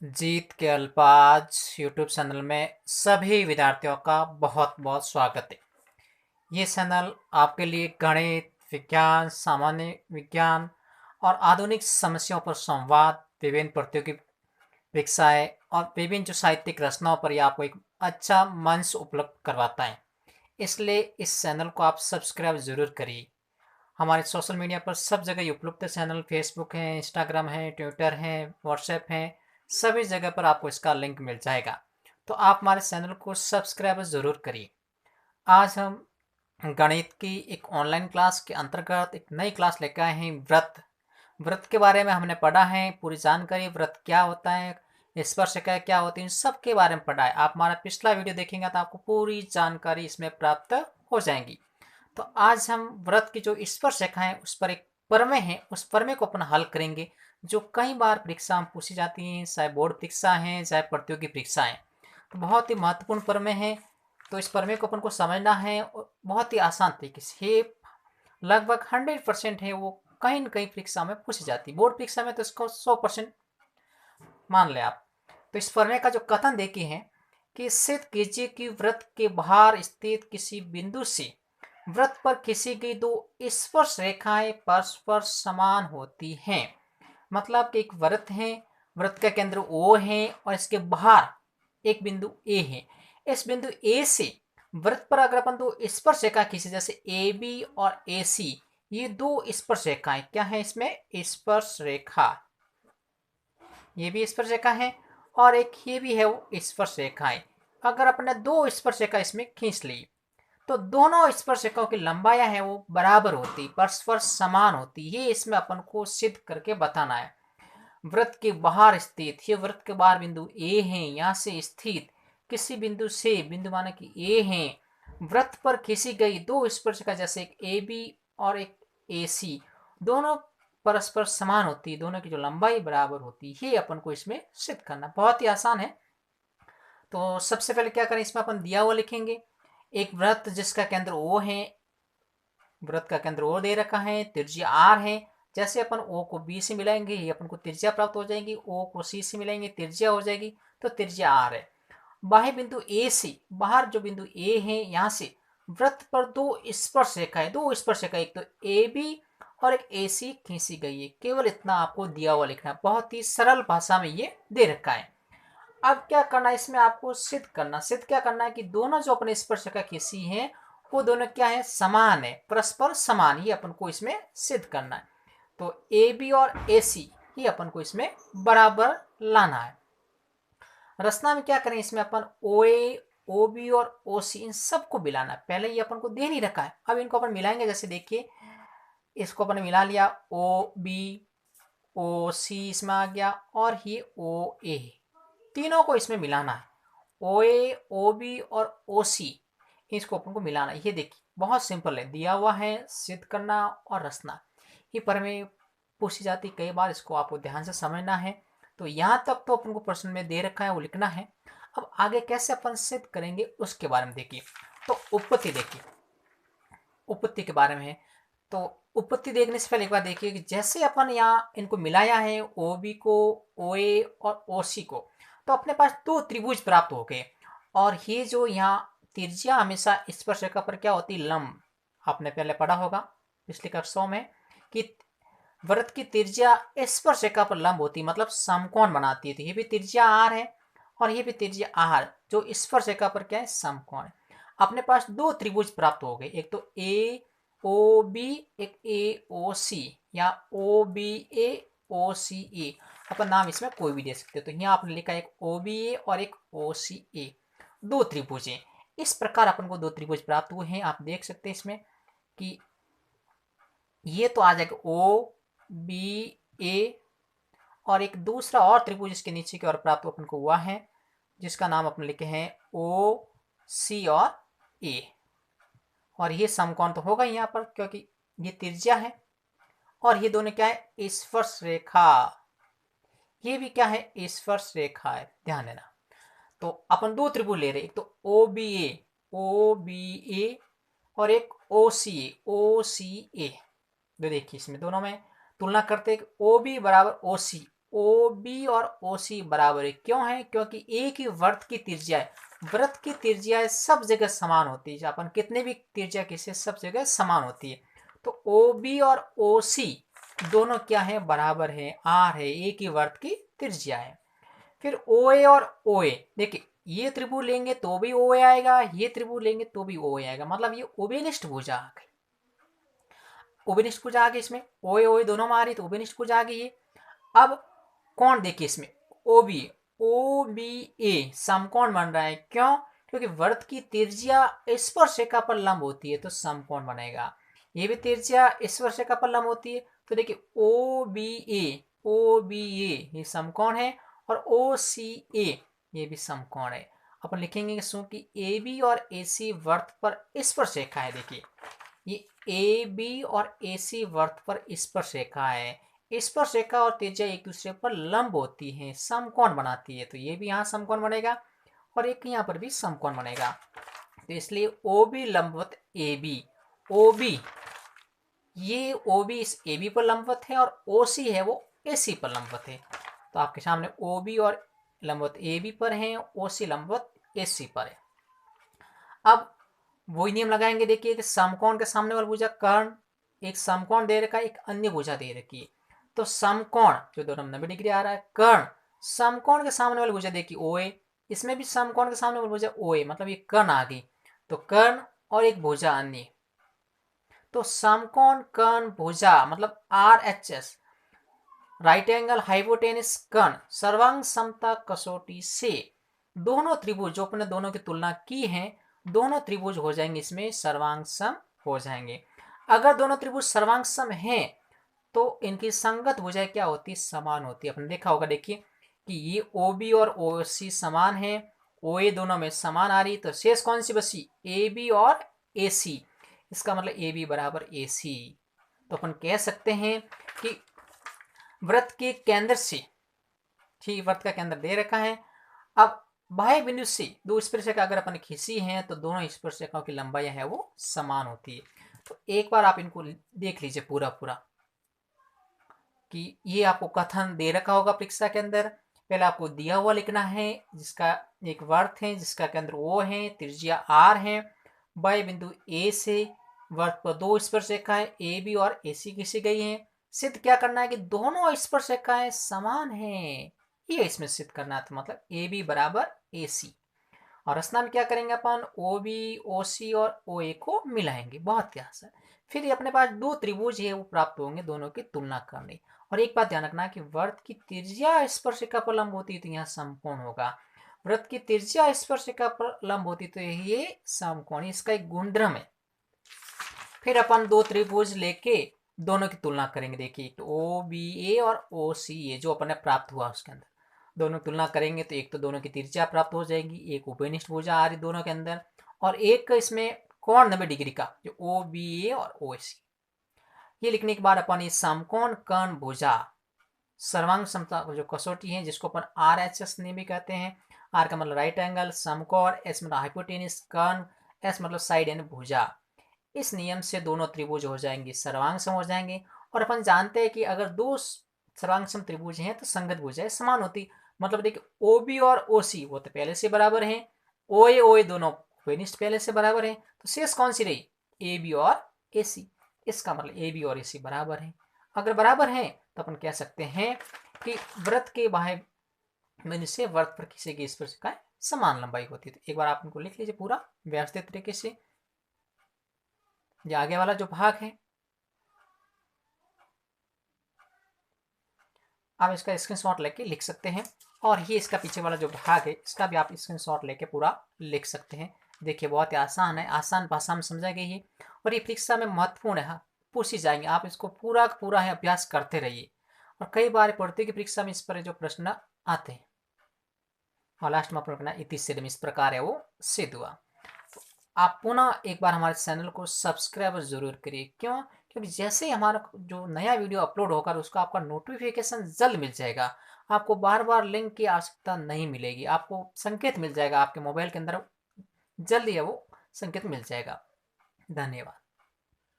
जीत के अल्पाज YouTube channel में सभी विद्यार्थियों का बहुत बहुत स्वागत है। ये चैनल आपके लिए गणित, विज्ञान, सामान्य विज्ञान और आधुनिक समस्याओं पर संवाद, विभिन्न प्रतियोगी परीक्षाएं और विभिन्न जो साहित्यिक रचनाओं पर यह आपको एक अच्छा मंच उपलब्ध करवाता है। इसलिए इस चैनल को आप सब्सक्राइब जरूर करिए। हमारे सोशल मीडिया पर सब जगह ये उपलब्ध है। चैनल फेसबुक है, इंस्टाग्राम है, ट्विटर है, व्हाट्सएप है, सभी जगह पर आपको इसका लिंक मिल जाएगा। तो आप हमारे चैनल को सब्सक्राइब ज़रूर करिए। आज हम गणित की एक ऑनलाइन क्लास के अंतर्गत एक नई क्लास लेकर आए हैं, व्रत। व्रत के बारे में हमने पढ़ा है, पूरी जानकारी व्रत क्या होता है, स्पर्शिका क्या होती है, इन सब के बारे में पढ़ा है। आप हमारा पिछला वीडियो देखेंगे तो आपको पूरी जानकारी इसमें प्राप्त हो जाएगी। तो आज हम व्रत की जो स्पर्श रेखा है उस पर एक प्रमेय है, उस प्रमेय को अपन हल करेंगे जो कई बार परीक्षा में पूछी जाती हैं, चाहे बोर्ड परीक्षा है चाहे प्रतियोगी परीक्षा है। तो बहुत ही महत्वपूर्ण प्रमेय है। तो इस प्रमेय को अपन को समझना है और बहुत ही आसान तरीके से, लगभग 100% है, वो कहीं न कहीं परीक्षा में पूछी जाती है। बोर्ड परीक्षा में तो इसको 100% मान ले आप। तो इस प्रमेय का जो कथन देखिए है कि सिद्ध कीजिए कि व्रत के बाहर स्थित किसी बिंदु से व्रत पर खींची गई दो स्पर्श रेखाएं परस्पर समान होती हैं। मतलब कि एक व्रत है, व्रत का केंद्र ओ है और इसके बाहर एक बिंदु ए है। इस बिंदु ए से व्रत पर अगर अपन दो स्पर्श रेखा खींचे, जैसे ए बी और ए सी, ये दो स्पर्श रेखाएं क्या है, इसमें स्पर्श रेखा, ये भी स्पर्श रेखा है और एक ये भी है वो स्पर्श रेखाएं। अगर अपने दो स्पर्श रेखा इसमें खींच ली तो दोनों स्पर्श रेखाओं की लंबाइयां है वो बराबर होती, परस्पर समान होती। ये इसमें अपन को सिद्ध करके बताना है। वृत्त के बाहर स्थित, ये वृत्त के बाहर बिंदु ए है, यहाँ से स्थित किसी बिंदु से, बिंदु माने कि ए है, वृत्त पर खींची गई दो स्पर्शिका, जैसे एक ए बी और एक ए सी, दोनों परस्पर समान होती है, दोनों की जो लंबाई बराबर होती है। ये अपन को इसमें सिद्ध करना बहुत ही आसान है। तो सबसे पहले क्या करें, इसमें अपन दिया हुआ लिखेंगे। एक वृत्त जिसका केंद्र ओ है, वृत्त का केंद्र ओ दे रखा है, त्रिज्या आर है। जैसे अपन ओ को बी से मिलाएंगे ये अपन को त्रिज्या प्राप्त हो जाएगी, ओ को सी से मिलाएंगे त्रिज्या हो जाएगी, तो त्रिज्या आर है। बाह्य बिंदु ए से, बाहर जो बिंदु ए है, यहाँ से वृत्त पर दो स्पर्श रेखाएं, दो स्पर्श रेखा, एक तो ए बी और एक ए सी खींची गई है। केवल इतना आपको दिया हुआ लिखना है, बहुत ही सरल भाषा में ये दे रखा है। अब क्या करना है, इसमें आपको सिद्ध करना, सिद्ध क्या करना है कि दोनों जो अपने स्पर्श रेखा खींची है वो दोनों क्या है, समान है, परस्पर समान, ये अपन को इसमें सिद्ध करना है। तो ए बी और ए सी ये अपन को इसमें बराबर लाना है। रचना में क्या करें, इसमें अपन ओ ए, ओ बी और ओ सी इन सबको मिलाना है। पहले ये अपन को दे नहीं रखा है, अब इनको अपन मिलाएंगे। जैसे देखिए, इसको अपन मिला लिया, ओ बी ओ सी इसमें आ गया और ये ओ ए, तीनों को इसमें मिलाना है। ओ ए, ओ बी और ओ सी, इसको अपन को मिलाना है। ये देखिए बहुत सिंपल है, दिया हुआ है, सिद्ध करना और रचना, ये पर में पूछी जाती कई बार, इसको आपको ध्यान से समझना है। तो यहाँ तक तो अपन को प्रश्न में दे रखा है, वो लिखना है। अब आगे कैसे अपन सिद्ध करेंगे उसके बारे में देखिए। तो उत्पत्ति देखिए, उत्पत्ति के बारे में है। तो उत्पत्ति देखने से पहले एक बार देखिए कि जैसे अपन यहाँ इनको मिलाया है, ओ बी को, ओ ए और ओ सी को, तो अपने पास दो त्रिभुज प्राप्त हो गए। और ये जो यहाँ त्रिज्या हमेशा स्पर्श रेखा पर क्या होती, लंब। आपने पहले पढ़ा होगा पिछली कक्षाओं में कि वृत्त की त्रिज्या स्पर्श रेखा पर लंब होती, मतलब समकोण बनाती है। तो ये भी त्रिज्या आर है और ये भी त्रिज्या आर, जो स्पर्श रेखा पर क्या है, समकोण है। अपने पास दो त्रिभुज प्राप्त हो गए, एक तो ए ओ बी, एक ए ओ सी, या ओ बी ए ओ सी ए, अपन नाम इसमें कोई भी दे सकते हो। तो यहाँ आपने लिखा एक ओ बी ए और एक ओ सी ए, दो त्रिभुज हैं। इस प्रकार अपन को दो त्रिभुज प्राप्त हुए हैं। आप देख सकते हैं इसमें कि ये तो आ जाएगा ओ बी ए, और एक दूसरा और त्रिभुज इसके नीचे की ओर प्राप्त अपन को हुआ है, जिसका नाम अपन लिखे हैं ओ सी और ए। और ये समकोण तो होगा यहाँ पर, क्योंकि ये त्रिज्या है और ये दोनों क्या है, स्पर्श रेखा। ये भी क्या है, स्पर्श रेखा है, ध्यान देना। तो अपन दो त्रिभुज ले रहे, एक तो ओ बी ए और एक ओ सी ए। देखिए इसमें दोनों में तुलना करते, ओ बी बराबर ओ सी, ओ बी और ओ सी बराबर है। क्यों है? क्योंकि एक ही वृत्त की त्रिज्या है। वृत्त की त्रिज्या सब जगह समान होती है। अपन कितने भी त्रिज्या किसे सब जगह समान होती है। तो ओ बी और ओ सी दोनों क्या है? बराबर है, आर है, एक ही वृत्त की त्रिज्या है। फिर ओ ए और ओ ए, देखिए ये त्रिभुज लेंगे तो भी ओ ए आएगा, ये त्रिभुज लेंगे तो भी ओ ए आएगा, मतलब ये उभयनिष्ठ भुजा आ गई। उभयनिष्ठ भुजा आ गई इसमें, ओ ए दोनों में आ रही तो उभयनिष्ठ भुजा आ गई ये। अब कौन देखिए इसमें ओ बी ए समकोण बन रहा है। क्यों? क्योंकि वृत्त की त्रिज्या स्पर्शरेखा पर लंब होती है तो समकोण बनेगा। ये भी त्रिज्या स्पर्शरेखा पर लंब होती है तो देखिए ओ बी ए ये समकोण है और ओ सी ए ये भी समकोण है। अपन लिखेंगे कि ए बी और ए सी वृत्त पर स्पर्शरेखा है। देखिए ये ए बी और ए सी वृत्त पर स्पर्शरेखा है। स्पर्शरेखा और त्रिज्या एक दूसरे पर लंब होती हैं, समकोण बनाती है, तो ये भी यहाँ समकोण बनेगा और एक यहाँ पर भी समकोण बनेगा। तो इसलिए ओ बी लंबवत ए बी, ओ बी ये ओ बी इस ए बी पर लंबवत है और ओ सी है वो ए सी पर लंबवत है। तो आपके सामने ओ बी और लंबवत ए बी पर है, ओ सी लंबवत ए सी पर है। अब वही नियम लगाएंगे। देखिए कि समकोण के सामने वाला भुजा कर्ण, एक समकोण दे रखा है, एक अन्य भुजा दे रखी है। तो समकोण जो दोनों 90 डिग्री आ रहा है, कर्ण समकोण के सामने वाली भुजा देखिए ओ ए, इसमें भी समकोण के सामने वाली भुजा ओ ए, मतलब ये कर्ण आ गई। तो कर्ण और एक भुजा अन्य, तो समकोण कर्ण भुजा मतलब R H S, right angle hypotenuse कर्ण सर्वांग समता कसौटी से दोनों त्रिभुज जो अपने दोनों की तुलना की है, दोनों त्रिभुज हो जाएंगे इसमें सर्वांग सम हो जाएंगे। अगर दोनों त्रिभुज सर्वांग सम हैं तो इनकी संगत भुजा क्या होती है? समान होती है। आपने देखा होगा, देखिए कि ये ओ बी और ओ सी समान है, ओ ए दोनों में समान आ रही, तो शेष कौन सी बची? ए बी और ए सी। इसका मतलब ए बी बराबर ए सी। तो अपन कह सकते हैं कि वृत्त के केंद्र से, ठीक वृत्त का केंद्र दे रखा है, अब बाह्य बिंदु से दो स्पर्शरेखा अगर अपन खींची है तो दोनों स्पर्शरेखाओं की लंबाई है वो समान होती है। तो एक बार आप इनको देख लीजिए पूरा पूरा कि ये आपको कथन दे रखा होगा परीक्षा के अंदर। पहले आपको दिया हुआ लिखना है जिसका एक वृत्त है जिसका केंद्र O है, त्रिज्या R है, बाह्य बिंदु A से वृत्त पर दो स्पर्शरेखाएं ए बी और ए सी खींची गई हैं। सिद्ध क्या करना है कि दोनों स्पर्शरेखाएं समान हैं, ये इसमें सिद्ध करना था, मतलब ए बी बराबर ए सी। और रचना में क्या करेंगे अपन? ओ बी ओ सी और ओ ए को मिलाएंगे, बहुत ही आसान। फिर ये अपने पास दो त्रिभुज है वो प्राप्त होंगे, दोनों की तुलना करनी। और एक बात ध्यान रखना कि वृत्त की त्रिज्या स्पर्शिका पर लंब होती है तो यहाँ समकोण होगा, वृत्त की त्रिज्या स्पर्शिका पर लंब होती तो ये समकोण, इसका एक गुणधर्म है। फिर अपन दो त्रिभुज लेके दोनों की तुलना करेंगे। देखिए तो ओ बी ए और ओ सी ए जो अपन ने प्राप्त हुआ उसके अंदर दोनों तुलना करेंगे तो एक तो दोनों की त्रिज्या प्राप्त हो जाएगी, एक उभयनिष्ठ भुजा आ रही दोनों के अंदर, और एक इसमें कोण 90 डिग्री का जो ओ बी ए और ओ सी। ये लिखने के बाद अपन इस समकोण कर्ण भुजा सर्वांग समता जो कसौटी है जिसको अपन आर एच एस ने भी कहते हैं, आर का मतलब राइट एंगल, समकोण, एस मतलब हाइपोटेनिस, कर्ण एस मतलब साइड एंड भुजा, इस नियम से दोनों त्रिभुज हो जाएंगे सर्वांग सम हो जाएंगे। और अपन जानते हैं कि अगर दो सर्वांग सम त्रिभुज हैं तो संगत भुजाएं समान होती, मतलब देखिए ओ बी और ओ सी वो तो पहले से बराबर हैं, ओ ए दोनों उभयनिष्ठ पहले से बराबर हैं, तो शेष कौन सी रही? ए बी और ए सी। इसका मतलब ए बी और ए सी बराबर है। अगर बराबर हैं तो अपन कह सकते हैं कि वृत्त के बाह्य बिंदु से वृत्त पर किसी की स्पर्शिकाएं समान लंबाई होती है। तो एक बार आप इनको लिख लीजिए पूरा व्यवस्थित तरीके से। ये आगे वाला जो भाग है आप इसका स्क्रीनशॉट लेके लिख सकते हैं, और ये इसका पीछे वाला जो भाग है इसका भी आप स्क्रीनशॉट लेके पूरा लिख सकते हैं। देखिए बहुत ही आसान है, आसान भाषा में समझा गई है और ये परीक्षा में महत्वपूर्ण है, पूछी जाएंगे। आप इसको पूरा पूरा है अभ्यास करते रहिए, और कई बार पढ़ते की परीक्षा में इस पर जो प्रश्न आते हैं। और लास्ट में अपना इति सिद्धम इस प्रकार है वो सिद्ध हुआ। तो आप पुनः एक बार हमारे चैनल को सब्सक्राइब जरूर करिए। क्यों? क्योंकि जैसे ही हमारा जो नया वीडियो अपलोड होगा उसका आपका नोटिफिकेशन जल्द मिल जाएगा। आपको बार बार लिंक की आवश्यकता नहीं मिलेगी, आपको संकेत मिल जाएगा आपके मोबाइल के अंदर, जल्दी है वो संकेत मिल जाएगा। धन्यवाद।